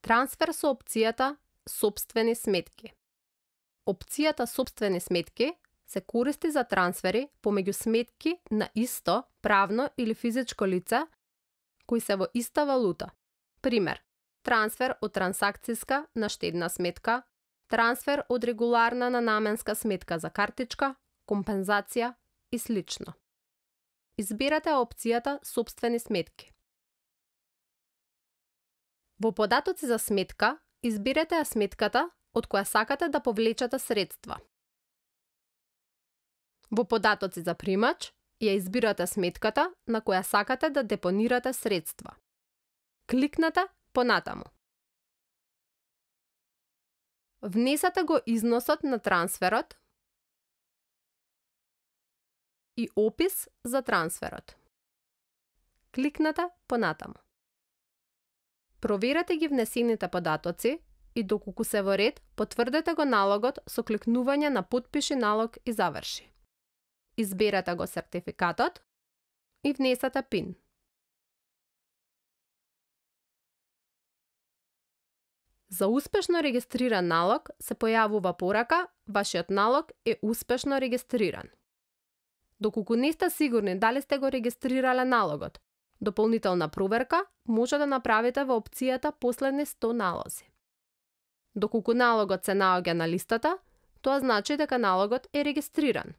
Трансфер со опцијата Сопствени сметки. Опцијата Сопствени сметки се користи за трансфери помеѓу сметки на исто правно или физичко лице кои се во иста валута. Пример: трансфер од трансакциска на штедна сметка, трансфер од регуларна на наменска сметка за картичка, компензација и слично. Изберете опцијата Сопствени сметки. Во податоци за сметка, изберете ја сметката од која сакате да повлечете средства. Во податоци за примач, ја избирате сметката на која сакате да депонирате средства. Кликнете понатаму. Внесете го износот на трансферот и опис за трансферот. Кликнете понатаму. Проверете ги внесените податоци и доколку се во ред, потврдете го налогот со кликнување на Потпиши налог и заврши. Изберете го сертификатот и внесете ПИН. За успешно регистриран налог се појавува порака "Вашиот налог е успешно регистриран". Доколку не сте сигурни дали сте го регистрирале налогот, дополнителна проверка може да направите во опцијата Последни 100 налози. Доколку налогот се наоѓа на листата, тоа значи дека налогот е регистриран.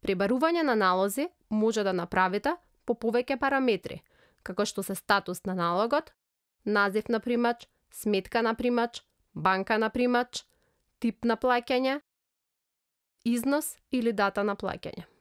Пребарување на налози може да направите по повеќе параметри, како што се статус на налогот, назив на примач, сметка на примач, банка на примач, тип на плаќање, износ или дата на плаќање.